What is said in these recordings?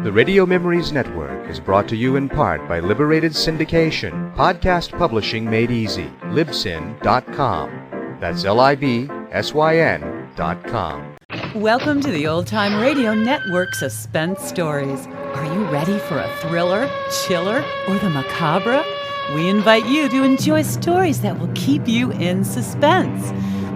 The Radio Memories Network is brought to you in part by Liberated Syndication, podcast publishing made easy, libsyn.com. That's LIBSYN.com. Welcome to the Old Time Radio Network Suspense Stories. Are you ready for a thriller, chiller, or the macabre? We invite you to enjoy stories that will keep you in suspense.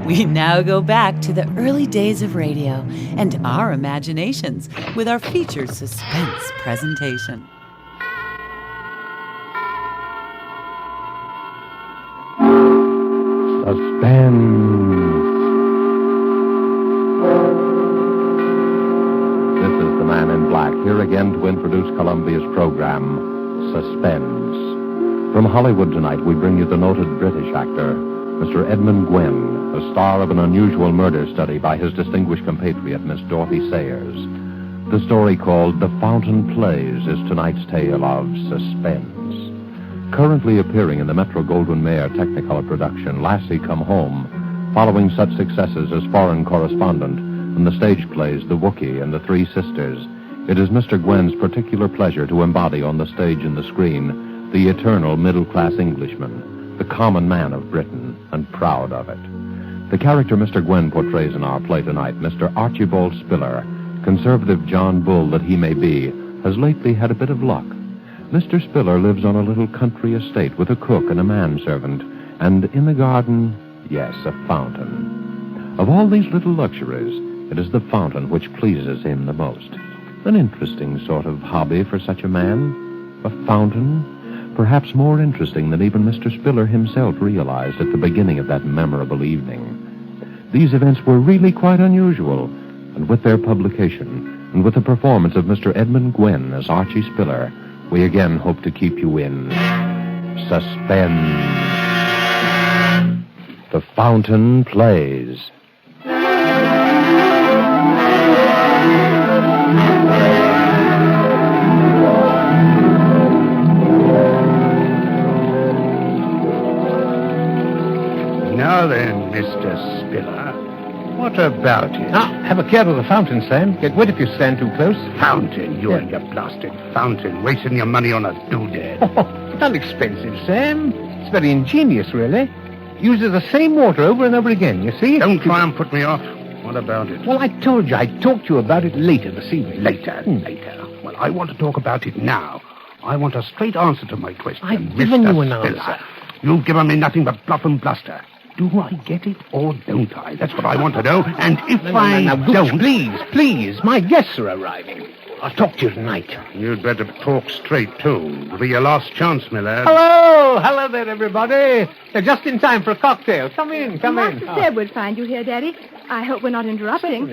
We now go back to the early days of radio and our imaginations with our featured suspense presentation. Suspense. This is the Man in Black, here again to introduce Columbia's program, Suspense. From Hollywood tonight, we bring you the noted British actor, Mr. Edmund Gwenn, a star of an unusual murder study by his distinguished compatriot, Miss Dorothy Sayers. The story called The Fountain Plays is tonight's tale of suspense. Currently appearing in the Metro-Goldwyn-Mayer Technicolor production, Lassie Come Home, following such successes as Foreign Correspondent and the stage plays The Wookiee and The Three Sisters, it is Mr. Gwenn's particular pleasure to embody on the stage and the screen the eternal middle-class Englishman, the common man of Britain, and proud of it. The character Mr. Gwenn portrays in our play tonight, Mr. Archibald Spiller, conservative John Bull that he may be, has lately had a bit of luck. Mr. Spiller lives on a little country estate with a cook and a manservant, and in the garden, yes, a fountain. Of all these little luxuries, it is the fountain which pleases him the most. An interesting sort of hobby for such a man. A fountain, perhaps more interesting than even Mr. Spiller himself realized at the beginning of that memorable evening. These events were really quite unusual, and with their publication, and with the performance of Mr. Edmund Gwenn as Archie Spiller, we again hope to keep you in suspense. The Fountain Plays. Now then, Mr. Spiller, what about it? Now, have a care of the fountain, Sam. Get wet if you stand too close. Fountain, you and your blasted fountain, wasting your money on a doodad. Oh, not expensive, Sam. It's very ingenious, really. Uses the same water over and over again, you see? Don't try and put me off. What about it? Well, I told you I'd talk to you about it later this evening. Later. Well, I want to talk about it now. I want a straight answer to my question, I've given Mr. you an Spiller. answer. You've given me nothing but bluff and bluster. Do I get it or don't I? That's what I want to know. And if I don't... Please. My guests are arriving. I'll talk to you tonight. You'd better talk straight, too. It'll be your last chance, my lad. Hello there, everybody. They're just in time for a cocktail. Come in. Master said we'd find you here, Daddy. I hope we're not interrupting.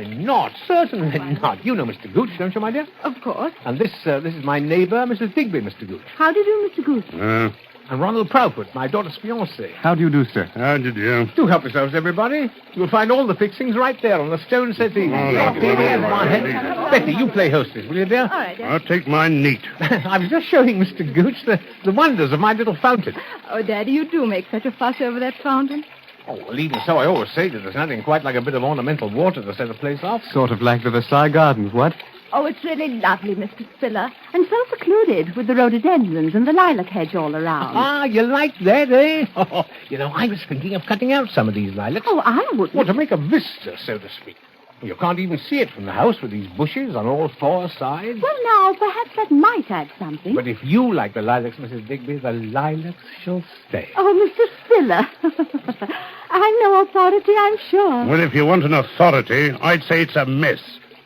Certainly not. You know Mr. Gooch, don't you, my dear? Of course. And this is my neighbor, Mrs. Digby, Mr. Gooch. How do you do, Mr. Goose? And Ronald Proudfoot, my daughter's fiancé. How do you do, sir? How did you? Do help yourselves, everybody. You'll find all the fixings right there on the stone settee. Betty, you play hostess, will you, dear? All right, Daddy. I'll take mine neat. I was just showing Mr. Gooch the wonders of my little fountain. Oh, Daddy, you do make such a fuss over that fountain. Oh, well, even so, I always say that there's nothing quite like a bit of ornamental water to set a place off. Sort of like the Versailles Gardens, what? Oh, it's really lovely, Mr. Spiller. And so secluded with the rhododendrons and the lilac hedge all around. Ah, you like that, eh? Oh, I was thinking of cutting out some of these lilacs. Oh, I wouldn't. Well, to make a vista, so to speak. You can't even see it from the house with these bushes on all four sides. Well, now, perhaps that might add something. But if you like the lilacs, Mrs. Digby, the lilacs shall stay. Oh, Mr. Spiller. I'm no authority, I'm sure. Well, if you want an authority, I'd say it's a mess.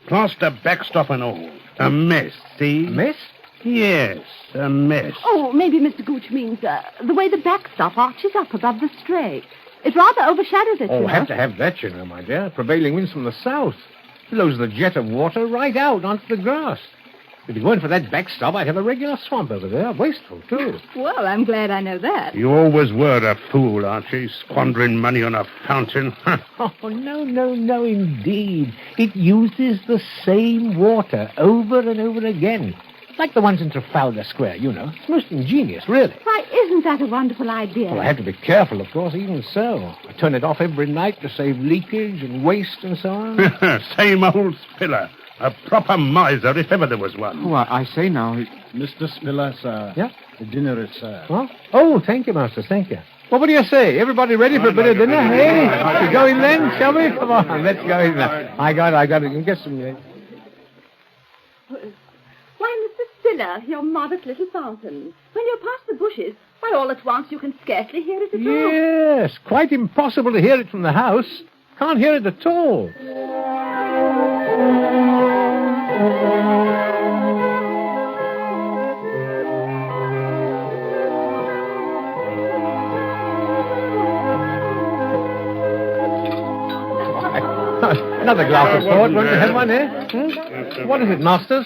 Plaster, backstop, and all. A mess, see? A mess? Yes, a mess. Oh, maybe Mr. Gooch means the way the backstop arches up above the stray. It rather overshadows it, Oh, you know. have to have that, you know, my dear. Prevailing winds from the south. Blows the jet of water right out onto the grass. If it weren't for that backstop, I'd have a regular swamp over there. Wasteful, too. Well, I'm glad I know that. You always were a fool, Archie, squandering money on a fountain. Oh, no, indeed. It uses the same water over and over again. Like the ones in Trafalgar Square, you know. It's most ingenious, really. Why, isn't that a wonderful idea? Well, I have to be careful, of course, even so. I turn it off every night to save leakage and waste and so on. Same old Spiller. A proper miser, if ever there was one. Oh, I say now. Mr. Spiller, sir. Yeah? The dinner is served. Huh? Oh, thank you, Master, thank you. Well, what do you say? Everybody ready for a bit of dinner, hey? We go in then, shall we? Come on, let's go in there. I got it. You can get some... Why, Mr. Spiller, your modest little fountain. When you're past the bushes, why, all at once you can scarcely hear it at all. Yes, quite impossible to hear it from the house. Can't hear it at all. Another glass of port. Won't you have one, eh? What is it, Masters?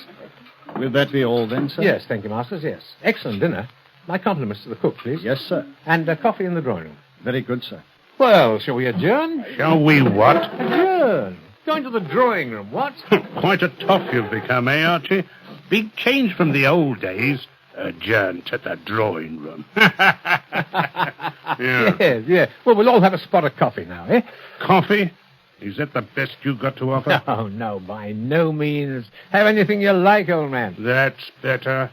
Will that be all then, sir? Yes, thank you, Masters, yes. Excellent dinner. My compliments to the cook, please. Yes, sir. And coffee in the drawing room. Very good, sir. Well, shall we adjourn? Shall we what? Adjourn. Going to the drawing room, what? Quite a toff you've become, eh, Archie? Big change from the old days. Adjourn to the drawing room. Yeah. Yes. Well, we'll all have a spot of coffee now, eh? Coffee? Is that the best you've got to offer? Oh, no, by no means. Have anything you like, old man. That's better.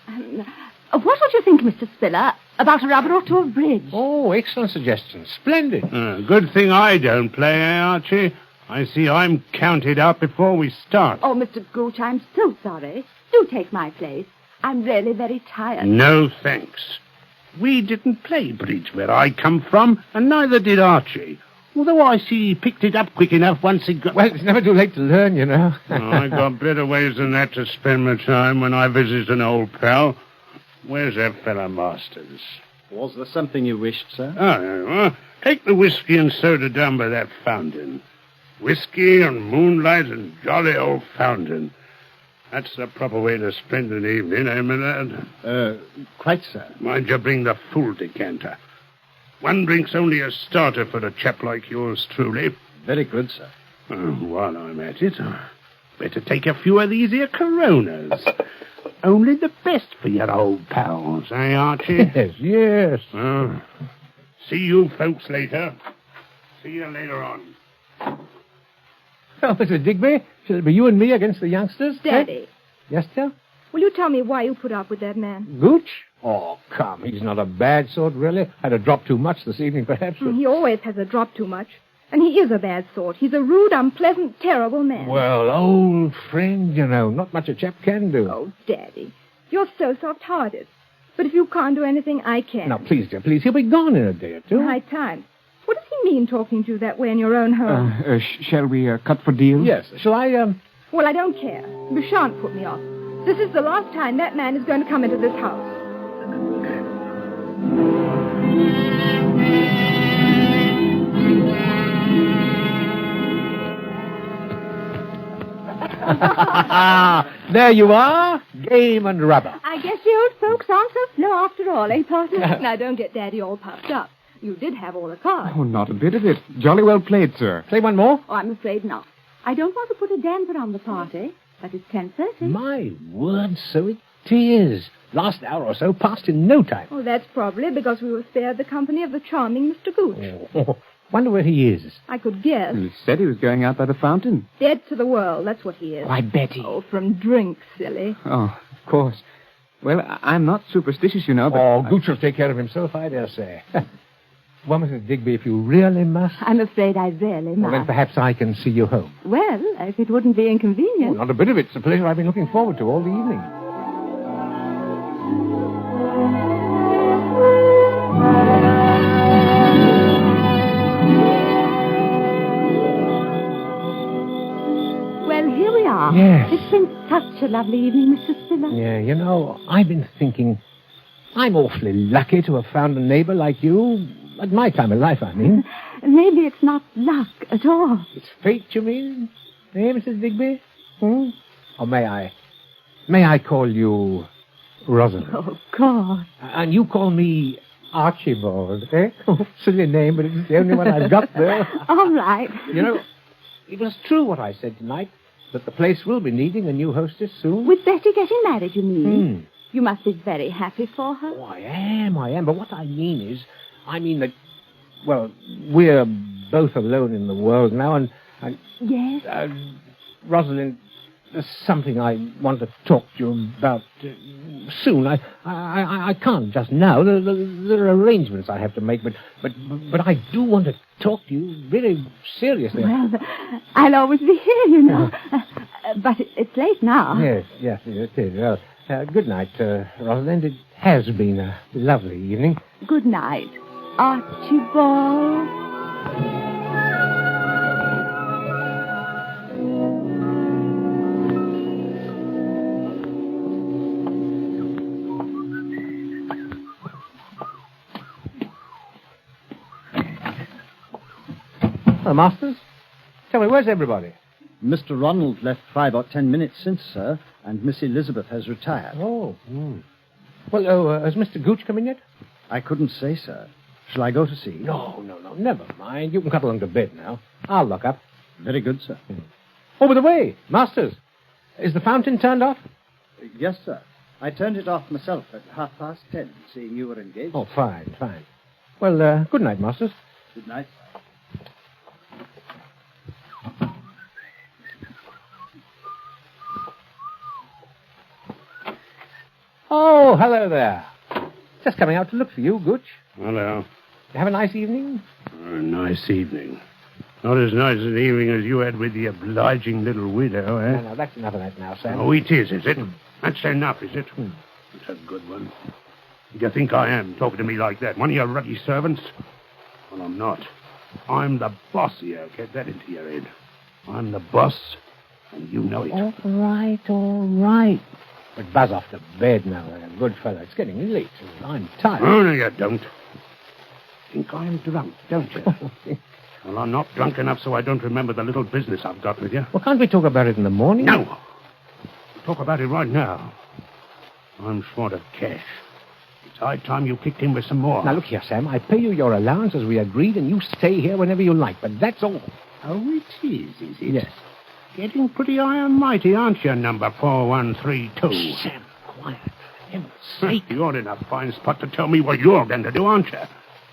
What would you think, Mr. Spiller, about a rubber or two of bridge? Oh, excellent suggestion. Splendid. Good thing I don't play, eh, Archie? I see I'm counted out before we start. Oh, Mr. Gooch, I'm so sorry. Do take my place. I'm really very tired. No, thanks. We didn't play bridge where I come from, and neither did Archie. Although I see he picked it up quick enough once he got... Well, it's never too late to learn, you know. I got better ways than that to spend my time when I visit an old pal. Where's that fella Masters? Was there something you wished, sir? Oh, take the whiskey and soda down by that fountain. Whiskey and moonlight and jolly old fountain. That's the proper way to spend an evening, eh, my lad? Quite, sir. Mind you bring the full decanter. One drink's only a starter for a chap like yours truly. Very good, sir. While I'm at it, better take a few of these here Coronas. Only the best for your old pals, eh, Archie? Yes. See you folks later. See you later on. Well, Mr. Digby, shall it be you and me against the youngsters? Daddy, Yes, sir? will you tell me why you put up with that man? Gooch? Oh, come, he's not a bad sort, really. Had a drop too much this evening, perhaps. But... He always has a drop too much. And he is a bad sort. He's a rude, unpleasant, terrible man. Well, old friend, you know, not much a chap can do. Oh, Daddy, you're so soft-hearted. But if you can't do anything, I can. Now, please, dear, please, he'll be gone in a day or two. High time. What does he mean talking to you that way in your own home? Shall we cut for deals? Yes. Shall I, Well, I don't care. You shan't put me off. This is the last time that man is going to come into this house. There you are, game and rubber. I guess you old folks aren't so slow after all, eh, partner? Now, don't get Daddy all puffed up. You did have all the cards. Oh, not a bit of it. Jolly well played, sir. Play one more? Oh, I'm afraid not. I don't want to put a damper on the party, but it's 10:30. My word, so it is. Last hour or so passed in no time. Oh, that's probably because we were spared the company of the charming Mr. Gooch. Oh, wonder where he is. I could guess. He said he was going out by the fountain. Dead to the world, that's what he is. Why, Betty. Oh, from drink, silly. Oh, of course. Well, I'm not superstitious, you know, but... Oh, Gooch will take care of himself, I dare say. Well, Mrs. Digby, if you really must... I'm afraid I really Well, must. then perhaps I can see you home. Well, if it wouldn't be Oh, inconvenient. not a bit of it. It's a pleasure I've been looking forward to all the evening. Well, here we are. Yes. It's been such a lovely evening, Mr. Spiller. Yeah, you know, I've been thinking... I'm awfully lucky to have found a neighbor like you. At my time of life, I mean. Maybe it's not luck at all. It's fate, you mean? Eh, Mrs. Digby? Or may I call you Rosalind? Oh, of course. And you call me Archibald, eh? Silly name, but it's the only one I've got there. All right. You know, it was true what I said tonight, that the place will be needing a new hostess soon. With Betty getting married, you mean? You must be very happy for her. Oh, I am. But what I mean that, well, we're both alone in the world now, and Yes? Rosalind, There's something I want to talk to you about soon. I can't just now. There are arrangements I have to make, but I do want to talk to you very seriously. Well, I'll always be here, you know. But it's late now. Yes, it is. Well, good night, Rosalind. It has been a lovely evening. Good night, Archibald. Hello, Masters. Tell me, where's everybody? Mr. Ronald left 5 or 10 minutes since, sir, and Miss Elizabeth has retired. Oh. Well, has Mr. Gooch come in yet? I couldn't say, sir. Shall I go to see? No. Never mind. You can cut along to bed now. I'll lock up. Very good, sir. Oh, by the way, Masters, is the fountain turned off? Yes, sir. I turned it off myself at 10:30, seeing you were engaged. Oh, fine. Well, good night, Masters. Good night, sir. Oh, hello there. Just coming out to look for you, Gooch. Hello. You have a nice evening? A nice evening. Not as nice an evening as you had with the obliging little widow, eh? No, that's enough of that now, Sam. Oh, it is it? That's enough, is it? It's a good one. Do you think I am, talking to me like that? One of your ruddy servants? Well, I'm not. I'm the boss here. Get that into your head. I'm the boss, and you know it. All right. But buzz off to bed now, good fellow. It's getting late. I'm tired. Oh, no, you don't. Think I'm drunk, don't you? Well, I'm not drunk enough so I don't remember the little business I've got with you. Well, can't we talk about it in the morning? No. We'll talk about it right now. I'm short of cash. It's high time you kicked in with some more. Now, look here, Sam. I pay you your allowance as we agreed, and you stay here whenever you like, but that's all. Oh, it is it? Yes. Getting pretty high and mighty, aren't you, number 4132? Sam, quiet. For heaven's sake. You're in a fine spot to tell me what you're going to do, aren't you?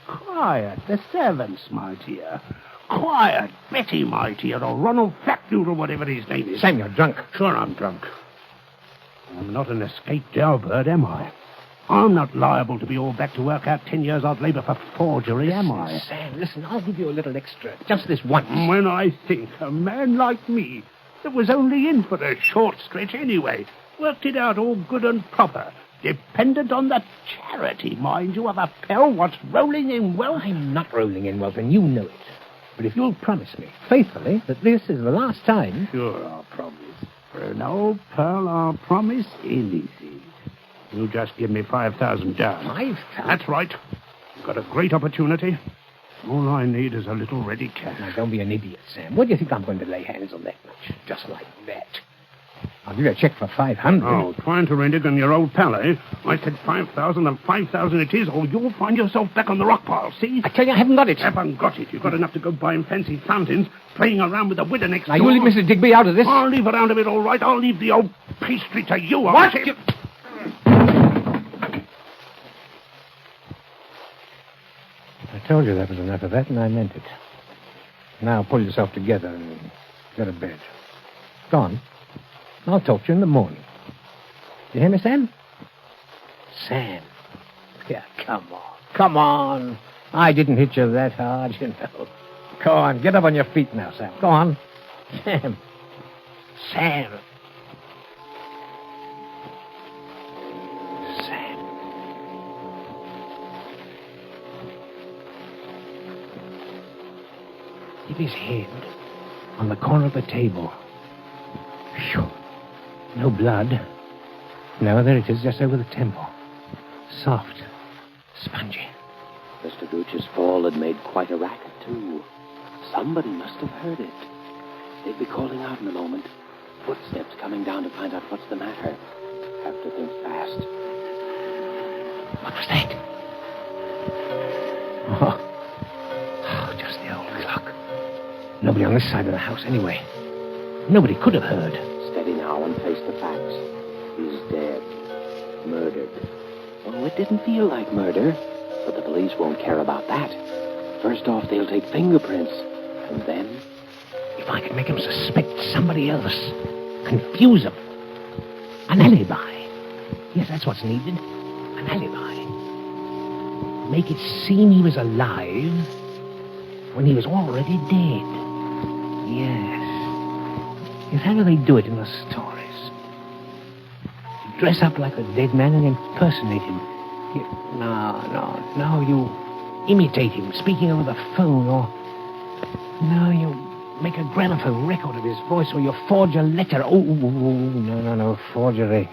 Quiet, the servants, my dear. Quiet, Betty, my dear, or Ronald Flatfoot, or whatever his name is. Sam, you're drunk. Sure I'm drunk. I'm not an escaped jailbird, am I? I'm not liable to be all back to work out 10 years odd labor for forgery, am I? Sam, listen, I'll give you a little extra. Just this once. When I think a man like me, that was only in for a short stretch anyway, worked it out all good and proper, dependent on the charity, mind you, of a pal what's rolling in wealth. I'm not rolling in wealth, and you know it. But if you'll promise me, faithfully, that this is the last time... Sure, I'll promise. For an old pal, I'll promise anything. You just give me 5,000 down. 5,000? That's right. You've got a great opportunity. All I need is a little ready cash. Now, don't be an idiot, Sam. What do you think I'm going to lay hands on that much? Just like that. I'll give you a check for 500. Oh, trying to renege on your old pal, eh? I said 5,000 and 5,000 it is, or you'll find yourself back on the rock pile, see? I tell you, I haven't got it. Haven't got it. You've got enough to go buying fancy fountains, playing around with the widow next door. Now, you leave Mrs. Digby out of this. I'll leave her out of it, all right. I'll leave the old pastry to you. What? I told you that was enough of that, and I meant it. Now pull yourself together and go to bed. Go on. I'll talk to you in the morning. You hear me, Sam? Sam. Yeah, come on. I didn't hit you that hard, you know. Go on, get up on your feet now, Sam. Go on. Sam. Sam. Keep his head on the corner of the table. Phew. No blood. No, there it is, just over the temple. Soft. Spongy. Mr. Gooch's fall had made quite a racket, too. Somebody must have heard it. They'd be calling out in a moment. Footsteps coming down to find out what's the matter. Have to think fast. What was that? Oh, just the old clock. Nobody on this side of the house, anyway. Nobody could have heard. Steady now and face the facts. He's dead. Murdered. Oh, it didn't feel like murder, but the police won't care about that. First off, they'll take fingerprints, and then... If I could make him suspect somebody else. confuse them. An alibi. Yes, that's what's needed. An alibi. Make it seem he was alive when he was already dead. Yes. Yes, how do they do it in the stories? You dress up like a dead man and impersonate him. No, you imitate him, speaking over the phone, or... No, you make a gramophone record of his voice, or you forge a letter. Oh, no, forgery.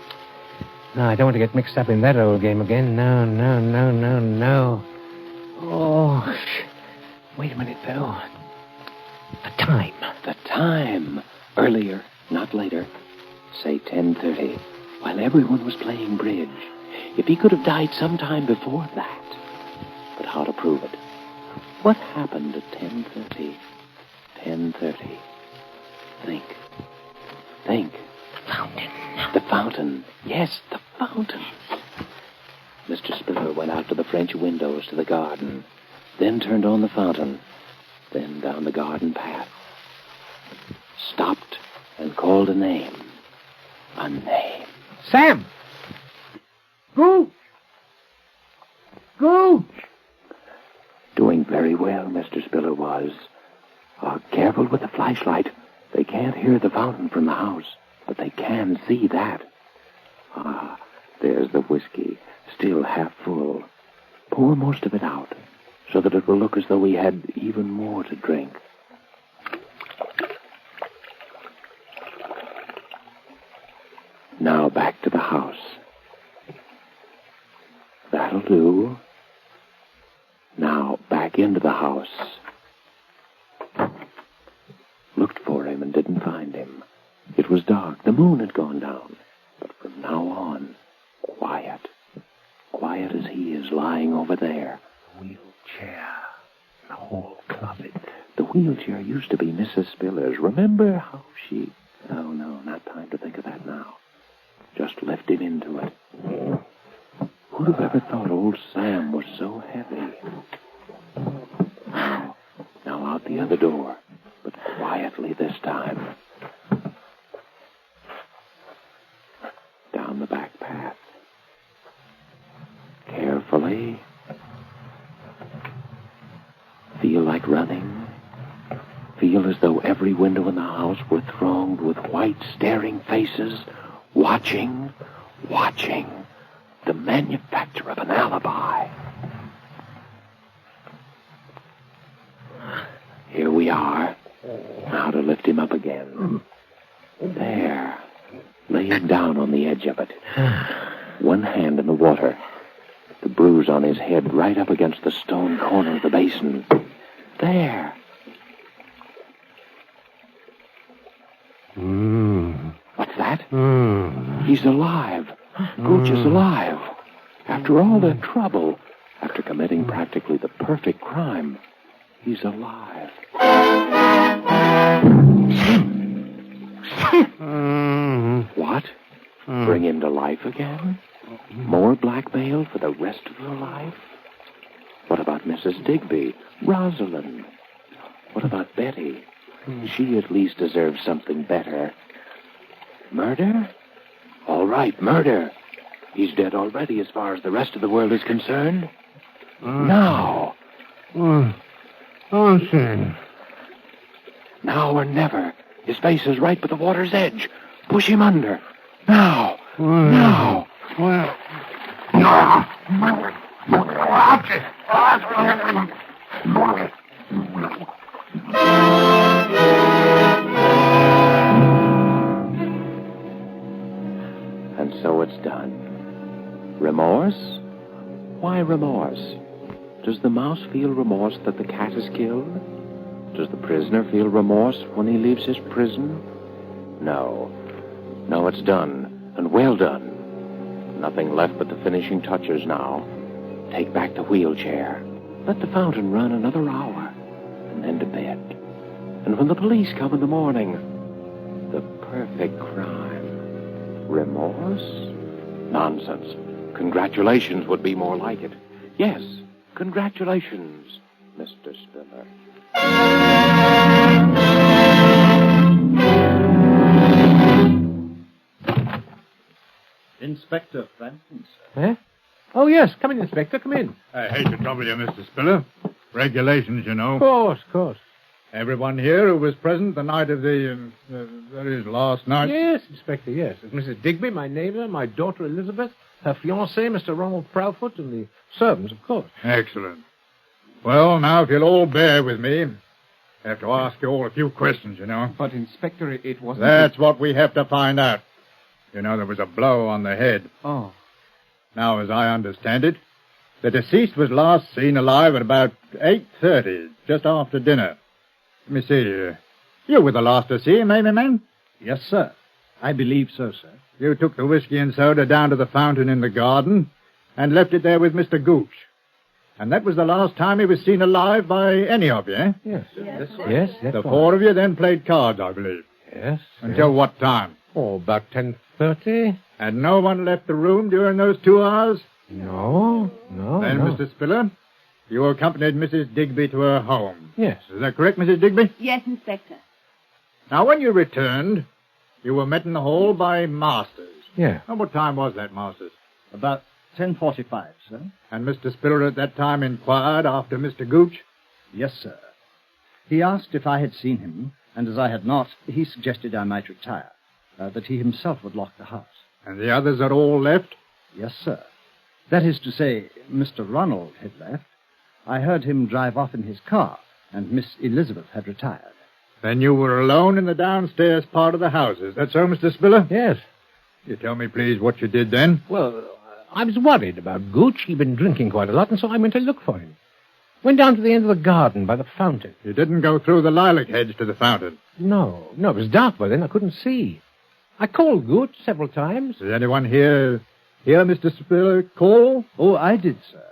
No, I don't want to get mixed up in that old game again. No. Oh, wait a minute, though. The time. The time. Earlier, not later. Say 10:30, while everyone was playing bridge. If he could have died sometime before that. But how to prove it? What happened at 10:30? 10:30. Think. The fountain. Yes, the fountain. Mr. Spiller went out to the French windows to the garden, then turned on the fountain, then down the garden path. Stopped and called a name. A name. Sam! Gooch! Doing very well, Mr. Spiller was. Careful with the flashlight. They can't hear the fountain from the house, but they can see that. There's the whiskey, still half full. Pour most of it out, so that it will look as though we had even more to drink. Now back to the house. That'll do. Now back into the house. Looked for him and didn't find him. It was dark. The moon had gone down. But from now on, quiet. Quiet as he is lying over there. Wheelchair. The whole closet. The wheelchair used to be Mrs. Spiller's. Remember how she... No, not time to think of that now. Just lift him into it. Who'd have ever thought old Sam was so heavy? Now out the other door, but quietly this time. Down the back path. Carefully. Feel like running. Feel as though every window in the house were thronged with white, staring faces, watching. The manufacture of an alibi. Here we are. Now to lift him up again. There. Lay him down on the edge of it. One hand in the water. The bruise on his head right up against the stone corner of the basin. There. What's that? He's alive. Gooch is alive. After all that trouble, after committing practically the perfect crime, he's alive. What? Bring him to life again? More blackmail for the rest of your life? What about Mrs. Digby? Rosalind? What about Betty? She at least deserves something better. Murder? All right, murder. He's dead already as far as the rest of the world is concerned. Now. Okay. Now or never. His face is right by the water's edge. Push him under. Now. Now. Well. And so it's done. Remorse? Why remorse? Does the mouse feel remorse that the cat is killed? Does the prisoner feel remorse when he leaves his prison? No. No, it's done, and well done. Nothing left but the finishing touches now. Take back the wheelchair. Let the fountain run another hour, and then to bed. And when the police come in the morning, the perfect crime. Remorse? Nonsense. Congratulations would be more like it. Yes, congratulations, Mr. Spiller. Inspector Frampton, sir. Eh? Oh, yes. Come in, Inspector. Come in. I hate to trouble you, Mr. Spiller. Regulations, you know. Of course. Everyone here who was present the night of that is, last night. Yes, Inspector, yes. It's Mrs. Digby, my neighbor, my daughter Elizabeth, her fiancé, Mr. Ronald Proudfoot, and the servants, of course. Excellent. Well, now, if you'll all bear with me, I have to ask you all a few questions, you know. But, Inspector, it wasn't... That's what we have to find out. You know, there was a blow on the head. Oh. Now, as I understand it, the deceased was last seen alive at about 8:30, just after dinner. Let me see. You were the last to see him, eh, my man? Yes, sir. I believe so, sir. You took the whiskey and soda down to the fountain in the garden and left it there with Mr. Gooch. And that was the last time he was seen alive by any of you, eh? Yes. Yes, The four of you then played cards, I believe. Yes. Until what time? Oh, about 10:30. And no one left the room during those 2 hours? No. Then, Mr. Spiller, you accompanied Mrs. Digby to her home. Yes. Is that correct, Mrs. Digby? Yes, Inspector. Now, when you returned, you were met in the hall by Masters. Yeah. Now, what time was that, Masters? About 10:45, sir. And Mr. Spiller at that time inquired after Mr. Gooch? Yes, sir. He asked if I had seen him, and as I had not, he suggested I might retire, that he himself would lock the house. And the others had all left? Yes, sir. That is to say, Mr. Ronald had left. I heard him drive off in his car, and Miss Elizabeth had retired. Then you were alone in the downstairs part of the house. Is that so, Mr. Spiller? Yes. You tell me, please, what you did then? Well, I was worried about Gooch. He'd been drinking quite a lot, and so I went to look for him. Went down to the end of the garden by the fountain. You didn't go through the lilac hedge to the fountain? No, it was dark by then. I couldn't see. I called Gooch several times. Did anyone hear Mr. Spiller call? Oh, I did, sir.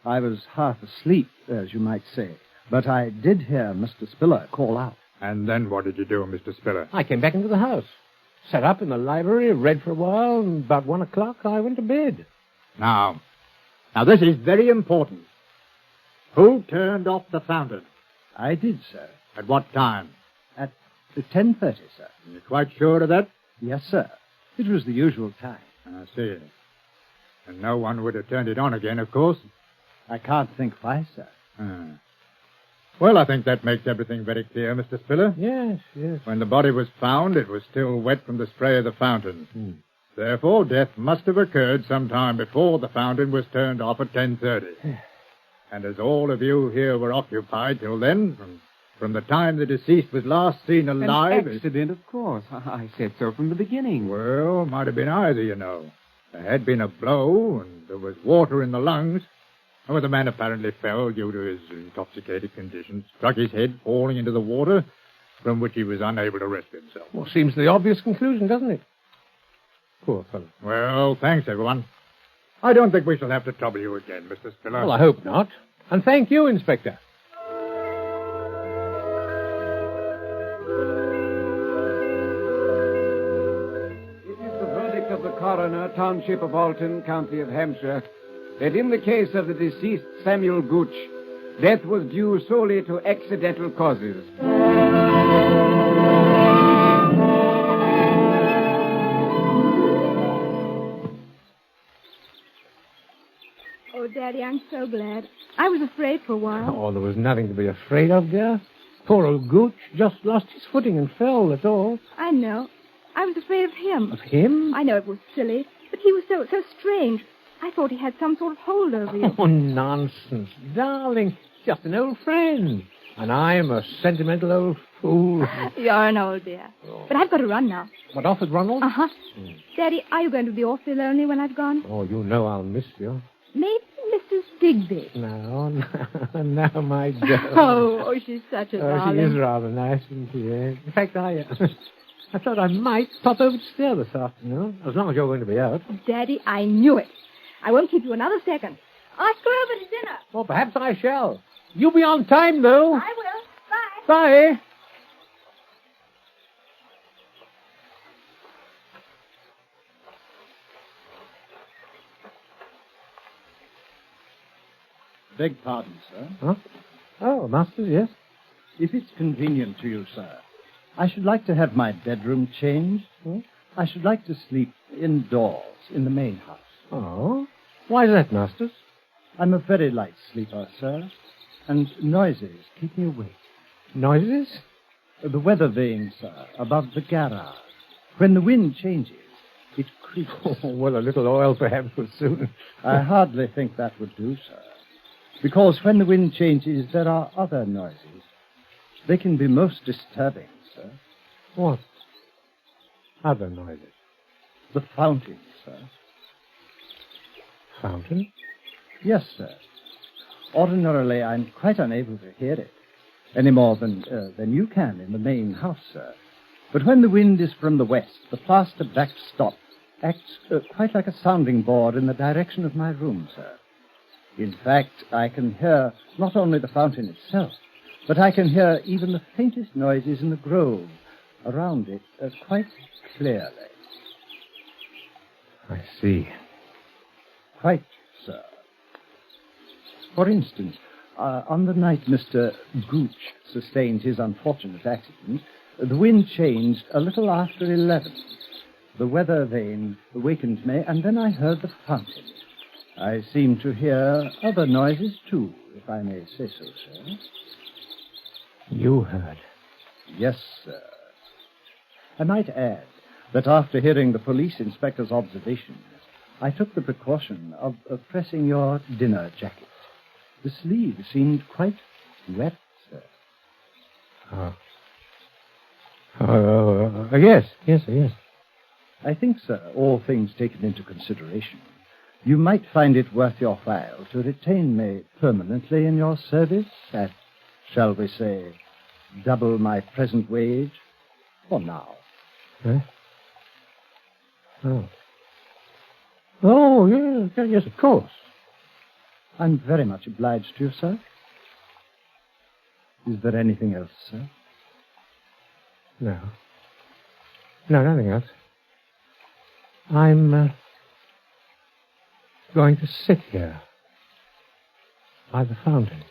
I was half asleep, as you might say. But I did hear Mr. Spiller call out. And then what did you do, Mr. Spiller? I came back into the house. Sat up in the library, read for a while, and about 1 o'clock I went to bed. Now, this is very important. Who turned off the fountain? I did, sir. At what time? At 10:30, sir. You're quite sure of that? Yes, sir. It was the usual time. I see. And no one would have turned it on again, of course. I can't think why, sir. Well, I think that makes everything very clear, Mr. Spiller. Yes. When the body was found, it was still wet from the spray of the fountain. Therefore, death must have occurred sometime before the fountain was turned off at 10:30. And as all of you here were occupied till then, from the time the deceased was last seen alive... An accident, of course. I said so from the beginning. Well, might have been either, you know. There had been a blow, and there was water in the lungs. And the man apparently fell due to his intoxicated condition, struck his head, falling into the water, from which he was unable to rescue himself. Well, seems the obvious conclusion, doesn't it? Poor fellow. Well, thanks, everyone. I don't think we shall have to trouble you again, Mr. Spiller. Well, I hope not. And thank you, Inspector. Of the coroner, Township of Alton, County of Hampshire, that in the case of the deceased Samuel Gooch, death was due solely to accidental causes. Oh, Daddy, I'm so glad. I was afraid for a while. Oh, there was nothing to be afraid of, dear. Poor old Gooch just lost his footing and fell, that's all. I know. I was afraid of him. Of him? I know it was silly, but he was so strange. I thought he had some sort of hold over you. Oh, nonsense. Darling, just an old friend. And I'm a sentimental old fool. You're an old dear. Oh. But I've got to run now. What, off at Ronald? Uh-huh. Daddy, are you going to be awfully lonely when I've gone? Oh, you know I'll miss you. Maybe Mrs. Digby. No, my girl. Oh, she's such a darling. She is rather nice, isn't she? In fact, I thought I might pop over to see her this afternoon, as long as you're going to be out. Daddy, I knew it. I won't keep you another second. I'll go over to dinner. Well, perhaps I shall. You'll be on time, though. I will. Bye. Bye. Beg pardon, sir. Huh? Oh, Masters, yes? If it's convenient to you, sir, I should like to have my bedroom changed. I should like to sleep indoors. in the main house. Oh? Why is that, Masters? I'm a very light sleeper, sir, and noises keep me awake. Noises? The weather vane, sir, above the garage. When the wind changes, it creaks. Oh, well, a little oil perhaps will soon. I hardly think that would do, sir. Because when the wind changes, there are other noises. They can be most disturbing, sir. What? Other noises? The fountain, sir. Fountain? Yes, sir. Ordinarily, I'm quite unable to hear it, any more than you can in the main house, sir. But when the wind is from the west, the plaster backstop acts quite like a sounding board in the direction of my room, sir. In fact, I can hear not only the fountain itself, but I can hear even the faintest noises in the grove around it quite clearly. I see. Quite, sir. For instance, on the night Mr. Gooch sustained his unfortunate accident, the wind changed a little after 11. The weather vane awakened me, and then I heard the fountain. I seem to hear other noises, too, if I may say so, sir. You heard? Yes, sir. I might add that after hearing the police inspector's observations, I took the precaution of pressing your dinner jacket. The sleeve seemed quite wet, sir. Yes. I think, sir, all things taken into consideration, you might find it worth your while to retain me permanently in your service at, shall we say, double my present wage for now. Huh? Oh, yes, of course. I'm very much obliged to you, sir. Is there anything else, sir? No, nothing else. I'm going to sit here by the fountain.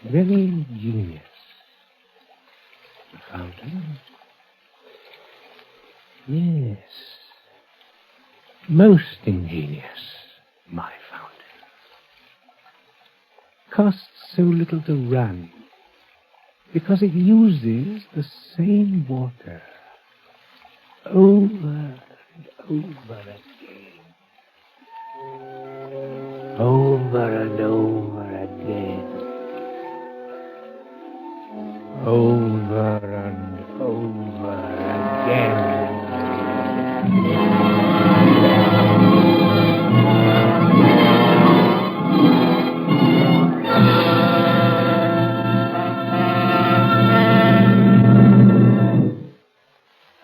Very ingenious. The fountain? Yes. Most ingenious, my fountain. Costs so little to run because it uses the same water over and over again. Over and over again. Over and over again.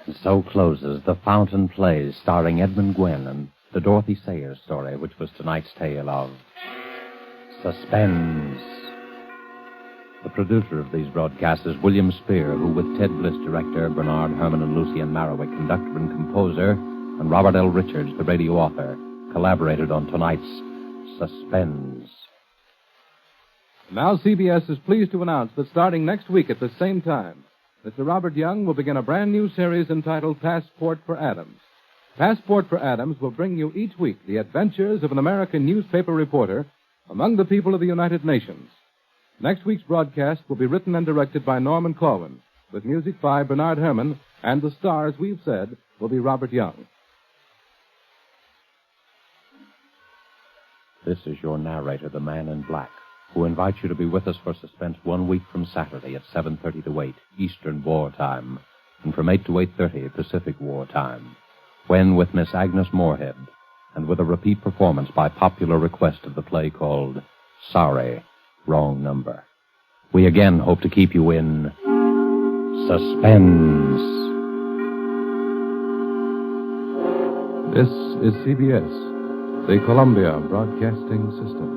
And so closes The Fountain Plays, starring Edmund Gwenn, and the Dorothy Sayers story, which was tonight's tale of Suspense. The producer of these broadcasts is William Spear, who, with Ted Bliss, director, Bernard Herrmann and Lucien Marowik, conductor and composer, and Robert L. Richards, the radio author, collaborated on tonight's Suspense. Now CBS is pleased to announce that starting next week at the same time, Mr. Robert Young will begin a brand new series entitled Passport for Adams. Passport for Adams will bring you each week the adventures of an American newspaper reporter among the people of the United Nations. Next week's broadcast will be written and directed by Norman Corwin, with music by Bernard Herrmann, and the star, as we've said, will be Robert Young. This is your narrator, the Man in Black, who invites you to be with us for Suspense 1 week from Saturday at 7:30 to 8 Eastern War Time, and from 8 to 8:30 Pacific War Time, when, with Miss Agnes Moorehead, and with a repeat performance by popular request of the play called Sorry, Wrong Number, we again hope to keep you in suspense. This is CBS, the Columbia Broadcasting System.